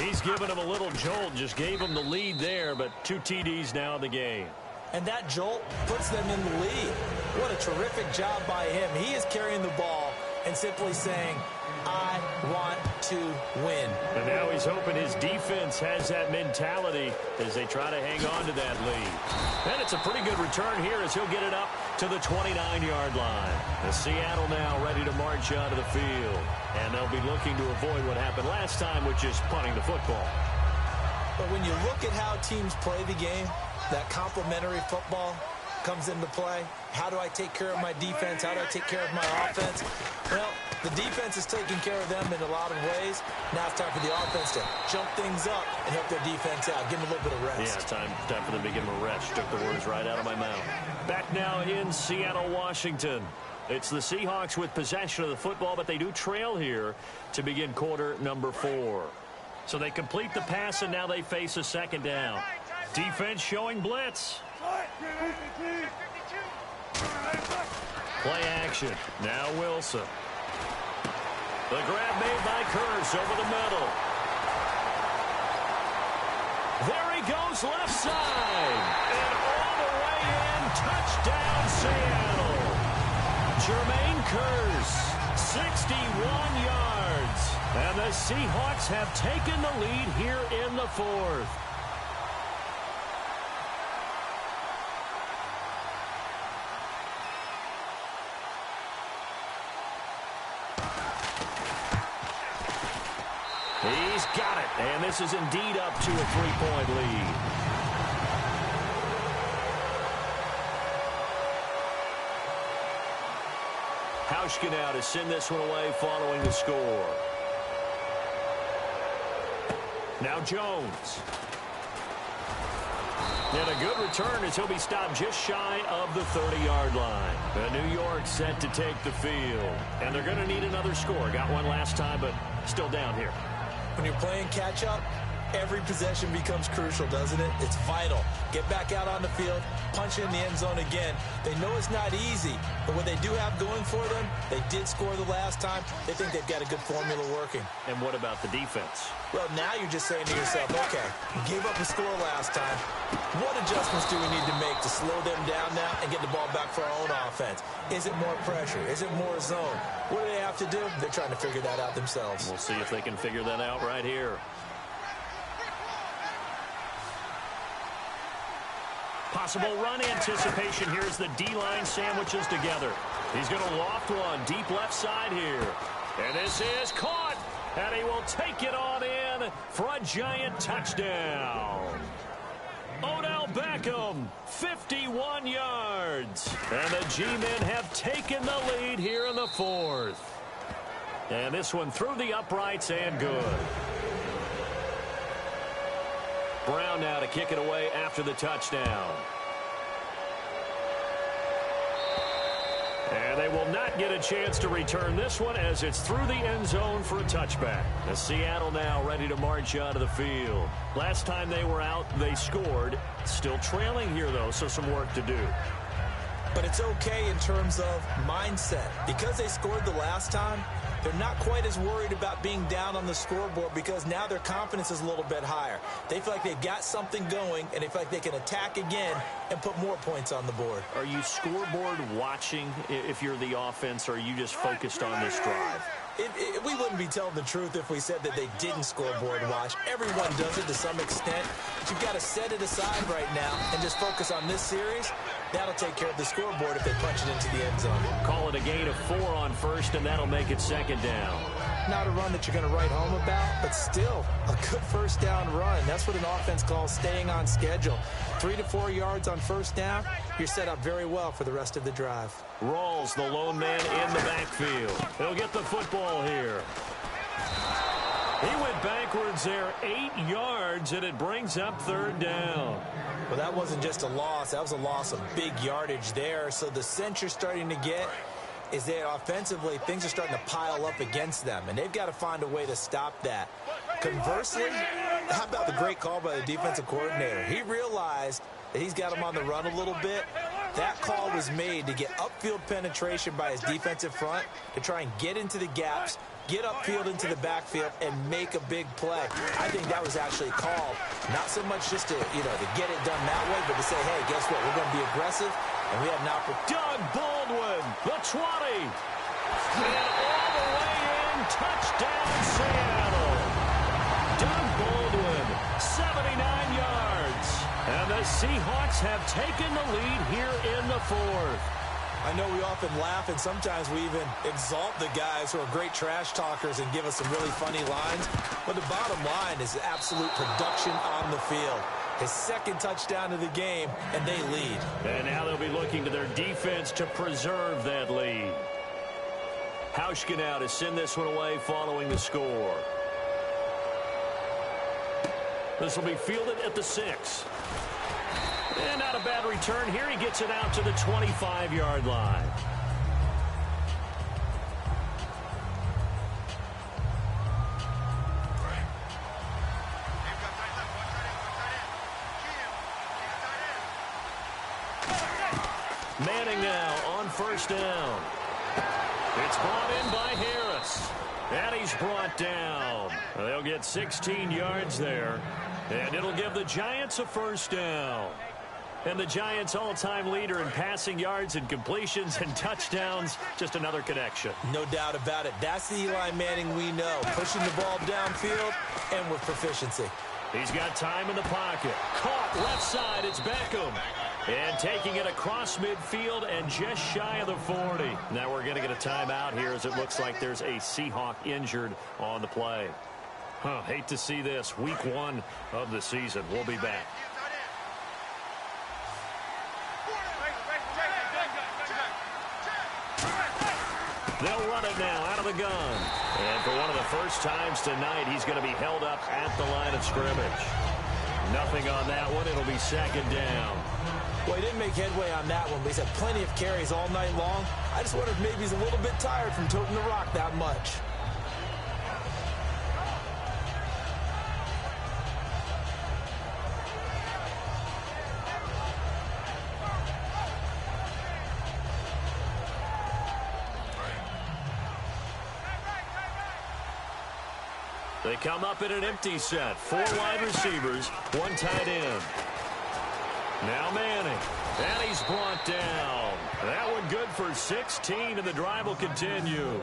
He's given him a little jolt, just gave him the lead there, but 2 TDs now in the game. And that jolt puts them in the lead. What a terrific job by him. He is carrying the ball and simply saying, I want to win. And now he's hoping his defense has that mentality as they try to hang on to that lead. And it's a pretty good return here as he'll get it up to the 29-yard line. The Seattle now ready to march out of the field. And they'll be looking to avoid what happened last time, which is punting the football. But when you look at how teams play the game, that complementary football comes into play. How do I take care of my defense? How do I take care of my offense? Well, the defense is taking care of them in a lot of ways. Now it's time for the offense to jump things up and help their defense out. Give them a little bit of rest. Yeah, time for them to give them a rest. Took the words right out of my mouth. Back now in Seattle, Washington. It's the Seahawks with possession of the football, but they do trail here to begin quarter number 4. So they complete the pass, and now they face a second down. Defense showing blitz. Play action. Now Wilson. The grab made by Curse over the middle. There he goes left side. And all the way in. Touchdown Seattle. Jermaine Curse. 61 yards. And the Seahawks have taken the lead here in the 4th. He's got it, and this is indeed up to a 3-point lead. Hauschka now to send this one away following the score. Now Jones. And a good return as he'll be stopped just shy of the 30-yard line. The New York set to take the field. And they're going to need another score. Got one last time, but still down here. When you're playing catch-up, every possession becomes crucial, doesn't it? It's vital. Get back out on the field, punch it in the end zone again. They know it's not easy, but what they do have going for them, they did score the last time. They think they've got a good formula working. And what about the defense? Well, now you're just saying to yourself, okay, we gave up a score last time. What adjustments do we need to make to slow them down now and get the ball back for our own offense? Is it more pressure? Is it more zone? What do they have to do? They're trying to figure that out themselves. We'll see if they can figure that out right here. Possible run anticipation here as the D-line sandwiches together. He's going to loft one deep left side here. And this is caught. And he will take it on in for a giant touchdown. Odell Beckham, 51 yards. And the G-men have taken the lead here in the 4th. And this one through the uprights and good. Brown now to kick it away after the touchdown. And they will not get a chance to return this one as it's through the end zone for a touchback. The Seattle now ready to march out of the field. Last time they were out, they scored. Still trailing here, though, so some work to do. But it's okay in terms of mindset. Because they scored the last time, they're not quite as worried about being down on the scoreboard because now their confidence is a little bit higher. They feel like they've got something going, and they feel like they can attack again and put more points on the board. Are you scoreboard watching if you're the offense, or are you just focused on this drive? We wouldn't be telling the truth if we said that they didn't scoreboard watch. Everyone does it to some extent. But you've got to set it aside right now and just focus on this series. That'll take care of the scoreboard if they punch it into the end zone. Call it a gain of 4 on first, and that'll make it second down. Not a run that you're going to write home about, but still a good first down run. That's what an offense calls staying on schedule. 3 to 4 yards on first down, you're set up very well for the rest of the drive. Rawls, the lone man in the backfield. He'll get the football here. He went backwards there 8 yards, and it brings up third down. Well, that wasn't just a loss. That was a loss of big yardage there. So the sense you're starting to get is that offensively things are starting to pile up against them, and they've got to find a way to stop that. Conversely, how about the great call by the defensive coordinator? He realized that he's got him on the run a little bit. That call was made to get upfield penetration by his defensive front to try and get into the gaps, get upfield into the backfield, and make a big play. I think that was actually called, not so much just to, to get it done that way, but to say, hey, guess what? We're going to be aggressive, and we have an opportunity. Doug Baldwin, the 20. And all the way in, touchdown Seattle. Doug Baldwin, 79 yards. And the Seahawks have taken the lead here in the fourth. I know we often laugh, and sometimes we even exalt the guys who are great trash talkers and give us some really funny lines. But the bottom line is absolute production on the field. His second touchdown of the game, and they lead. And now they'll be looking to their defense to preserve that lead. Hauschka now to send this one away following the score. This will be fielded at the 6. And not a bad return here. He gets it out to the 25-yard line. Manning now on first down. It's brought in by Harris. And he's brought down. They'll get 16 yards there. And it'll give the Giants a first down. And the Giants' all-time leader in passing yards and completions and touchdowns. Just another connection. No doubt about it. That's the Eli Manning we know. Pushing the ball downfield and with proficiency. He's got time in the pocket. Caught left side. It's Beckham. And taking it across midfield and just shy of the 40. Now we're going to get a timeout here as it looks like there's a Seahawk injured on the play. Hate to see this. Week 1 of the season. We'll be back. They'll run it now out of the gun. And for one of the first times tonight, he's going to be held up at the line of scrimmage. Nothing on that one. It'll be second down. Well, he didn't make headway on that one, but he's had plenty of carries all night long. I just wonder if maybe he's a little bit tired from toting the rock that much. They come up in an empty set. 4 wide receivers, 1 tight end. Now Manning. And he's brought down. That one good for 16, and the drive will continue.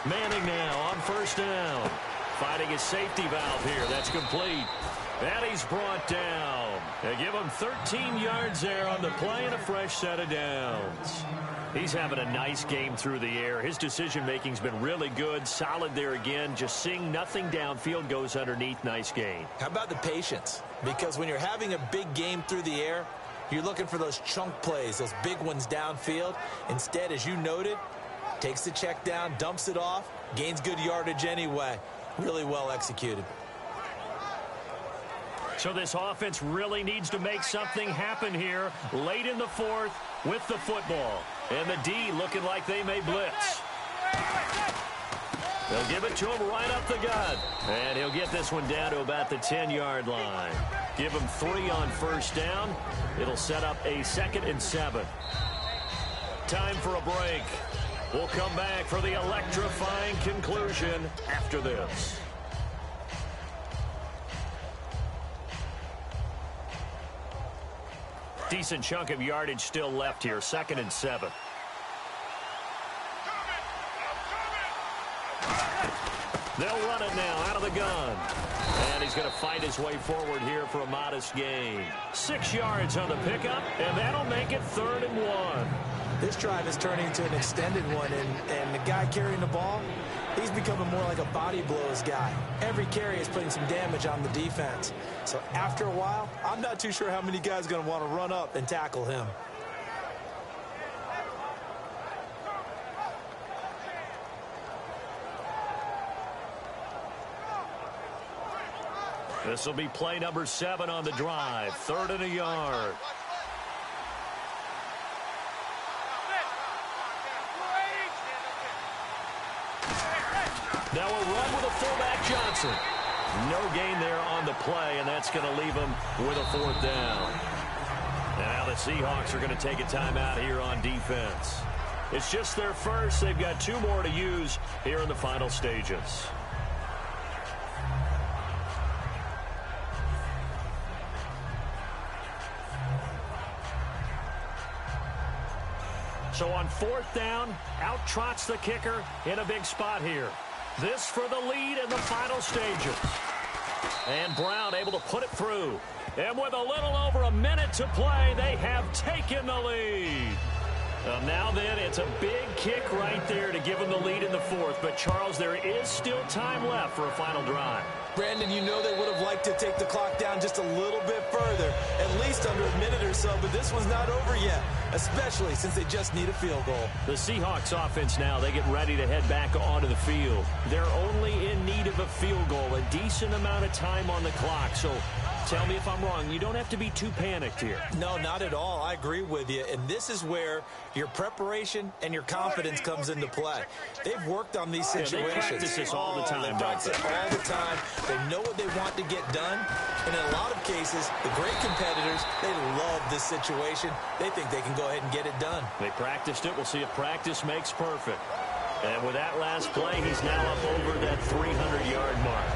Manning now on first down. Finding his safety valve here. That's complete. And he's brought down. They give him 13 yards there on the play and a fresh set of downs. He's having a nice game through the air. His decision-making's been really good. Solid there again. Just seeing nothing downfield goes underneath. Nice gain. How about the patience? Because when you're having a big game through the air, you're looking for those chunk plays, those big ones downfield. Instead, as you noted, takes the check down, dumps it off, gains good yardage anyway. Really well executed. So this offense really needs to make something happen here late in the fourth with the football. And the D looking like they may blitz. They'll give it to him right up the gut. And he'll get this one down to about the 10-yard line. Give him 3 on first down. It'll set up a 2nd and 7. Time for a break. We'll come back for the electrifying conclusion after this. Decent chunk of yardage still left here. 2nd and 7. They'll run it now out of the gun. And he's going to fight his way forward here for a modest gain. 6 yards on the pickup, and that'll make it 3rd and 1. This drive is turning into an extended one, and the guy carrying the ball, He's becoming more like a body blows guy. Every carry is putting some damage on the defense. So after a while, I'm not too sure how many guys are going to want to run up and tackle him. This will be play number 7 on the drive. 3rd and a yard. Now a run with a fullback Johnson. No gain there on the play, and that's going to leave him with a 4th down. And now the Seahawks are going to take a timeout here on defense. It's just their first. They've got 2 more to use here in the final stages. So on 4th down, out trots the kicker in a big spot here. This for the lead in the final stages. And Brown able to put it through. And with a little over a minute to play, they have taken the lead. Now then, it's a big kick right there to give them the lead in the 4th. But, Charles, there is still time left for a final drive. Brandon, you know they would have liked to take the clock down just a little bit further, at least under a minute or so, but this one's not over yet, especially since they just need a field goal. The Seahawks offense now, they get ready to head back onto the field. They're only in need of a field goal, a decent amount of time on the clock. So tell me if I'm wrong. You don't have to be too panicked here. No, not at all. I agree with you. And this is where your preparation and your confidence comes into play. They've worked on these situations. They practice this all the time. They practice it all the time. They know what they want to get done. And in a lot of cases, the great competitors, they love this situation. They think they can go ahead and get it done. They practiced it. We'll see if practice makes perfect. And with that last play, he's now up over that 300-yard mark.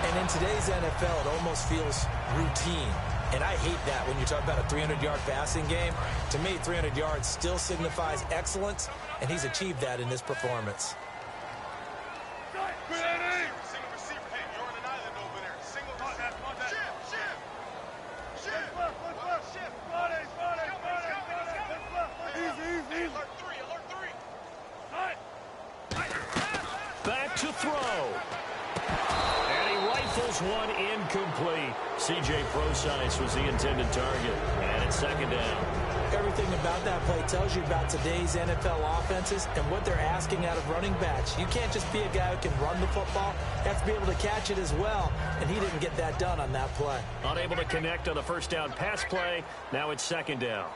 And in today's NFL, it almost feels routine. And I hate that when you talk about a 300-yard passing game. To me, 300 yards still signifies excellence, and he's achieved that in this performance. Back to throw. And he rifles one incomplete. C.J. Procise was the intended target. And it's 2nd down. Everything about that play tells you about today's NFL offenses and what they're asking out of running backs. You can't just be a guy who can run the football. You have to be able to catch it as well, and he didn't get that done on that play. Unable to connect on the 1st down pass play. Now it's 2nd down.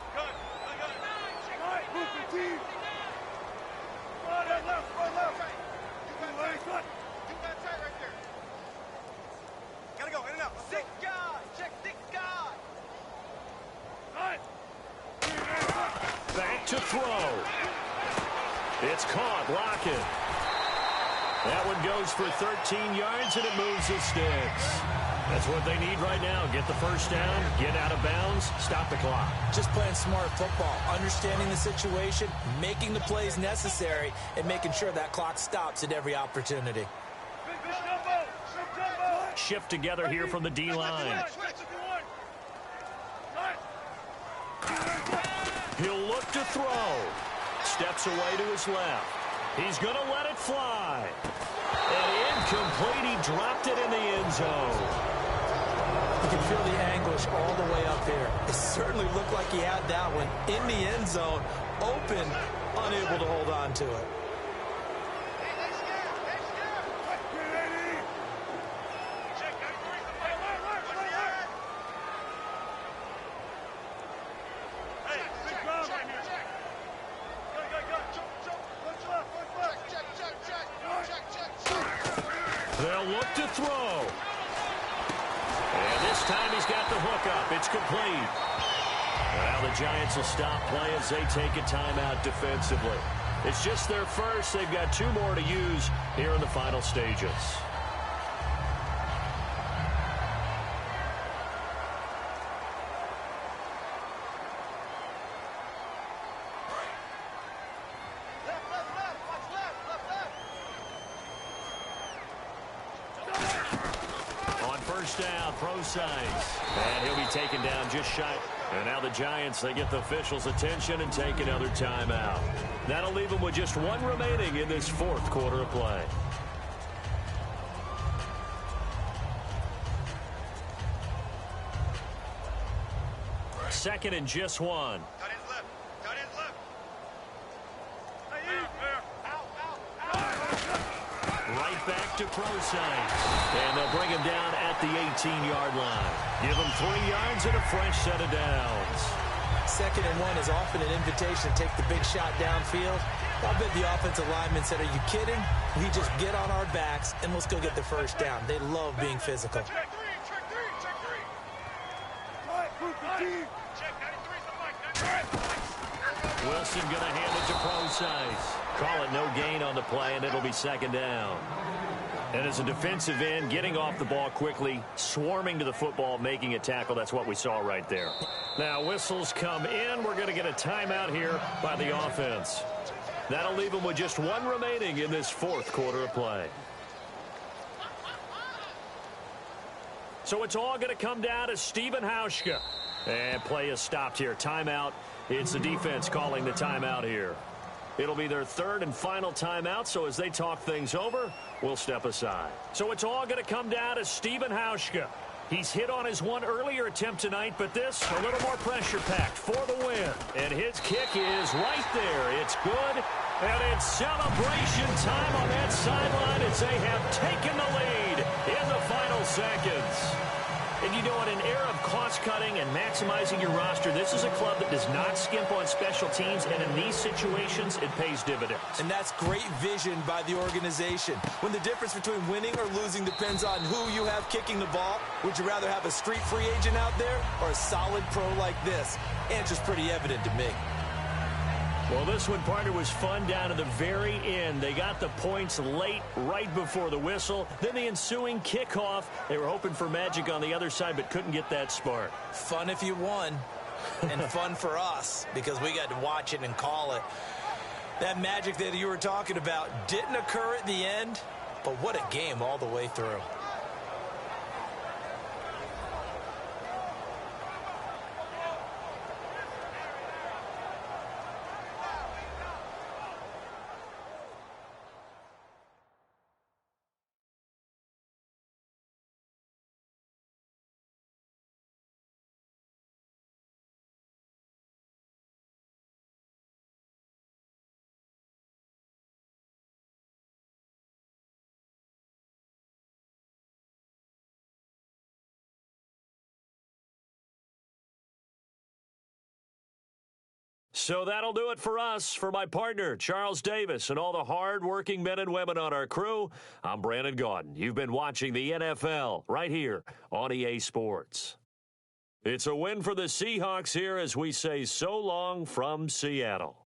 Back to throw. It's caught. Lockett. That one goes for 13 yards, and it moves the sticks. That's what they need right now. Get the 1st down, get out of bounds, stop the clock. Just playing smart football, understanding the situation, making the plays necessary, and making sure that clock stops at every opportunity. Shift together here from the D-line. He'll look to throw. Steps away to his left. He's going to let it fly. And incomplete. He dropped it in the end zone. You can feel the anguish all the way up here. It certainly looked like he had that one in the end zone, open, unable to hold on to it. They'll look to throw. And this time he's got the hook up. It's complete. Well, the Giants will stop play as they take a timeout defensively. It's just their first. They've got 2 more to use here in the final stages. Down, Procise. And he'll be taken down just shy. And now the Giants, they get the officials' attention and take another timeout. That'll leave them with just 1 remaining in this 4th quarter of play. second and just one. Cut his left. Cut his left. Right back to Prosine. And they'll bring him down at the 18-yard line. Give him 3 yards and a fresh set of downs. Second and one is often an invitation to take the big shot downfield. I bet the offensive lineman said, are you kidding? We just get on our backs and let's go get the first down. They love being physical. Check three. Check 93. Wilson going to hand it to Prosine. Call it no gain on the play, and it'll be second down. And as a defensive end, getting off the ball quickly, swarming to the football, making a tackle, that's what we saw right there. Now, whistles come in. We're going to get a timeout here by the offense. That'll leave them with just one remaining in this fourth quarter of play. So it's all going to come down to Stephen Hauschka. And play is stopped here. Timeout. It's the defense calling the timeout here. It'll be their third and final timeout, so as they talk things over, we'll step aside. So it's all going to come down to Stephen Hauschka. He's hit on his one earlier attempt tonight, but this a little more pressure-packed for the win. And his kick is right there. It's good, and it's celebration time on that sideline as they have taken the lead in the final seconds. And you know, in an era of cost-cutting and maximizing your roster, this is a club that does not skimp on special teams, and in these situations, it pays dividends. And that's great vision by the organization. When the difference between winning or losing depends on who you have kicking the ball, would you rather have a street free agent out there or a solid pro like this? Answer's pretty evident to me. Well, this one, partner, was fun down to the very end. They got the points late, right before the whistle. Then the ensuing kickoff. They were hoping for magic on the other side, but couldn't get that spark. Fun if you won, and fun for us because we got to watch it and call it. That magic that you were talking about didn't occur at the end, but what a game all the way through. So that'll do it for us. For my partner, Charles Davis, and all the hard-working men and women on our crew, I'm Brandon Gaudin. You've been watching the NFL right here on EA Sports. It's a win for the Seahawks here as we say so long from Seattle.